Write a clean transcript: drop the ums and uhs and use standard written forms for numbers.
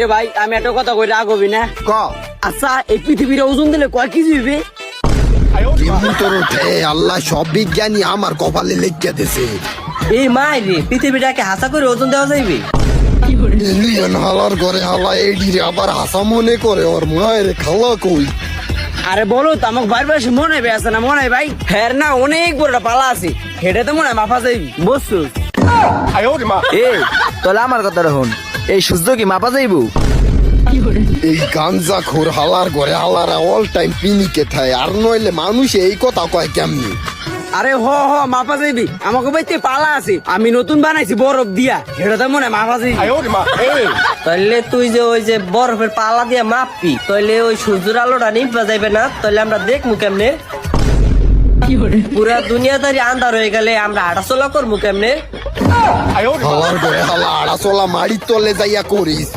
এ ভাই আমি একটা কথা কই রাগ হবি না। ক আচ্ছা এই পৃথিবীর ওজন দিলে কয় কেজি হইবে? কেমন তোর উঠে আল্লাহ সব বিজ্ঞানী আমার কপালে লেখা দিছে। এই মাই রে পৃথিবীটাকে হাসা করে ওজন দেওয়া যাইবে? এলিয়ান হালার ঘরে হালা এডিরে আবার হাসা মনে করে ওর মায়ের খালা কই। আরে বলো তো আমাকে বারবার সে মনে হয় আছে না মনে হয় ভাই হ্যাঁ না অনেক বড় একটা পালা আছে হেঁটে তো মনে হয় মাফা যাইবি বুঝছো? এ তাহলে আমার কথা রাখুন, এই সূর্য কি মাপা যাইব? এই গাঞ্জা খোর হালার ঘরে হালারা অল টাইম পিনিকে থায় আর নইলে মানুষ এই কথা কয় কেমনি। আরে হ মাফা যাইবি আমাকে ভাই পালা আছে আমি নতুন বানাইছি বরফ দিয়া হেঁটে তো মনে হয় মাফা যাইবি। এই তাহলে তুই যে ওই যে বরফের পালা দিয়ে মাপবি তাহলে ওই সূর্যের আলোটা নিভা যাইবে না? তাহলে আমরা দেখমু কেমনে? পুরা দুনিয়াদারি আন্ধার হয়ে গেলে আমরা হাঁটাচলা করবো কেমনে? হালার ঘরে হালা আড়াচলা মাড়ির তলে যাইয়া করিস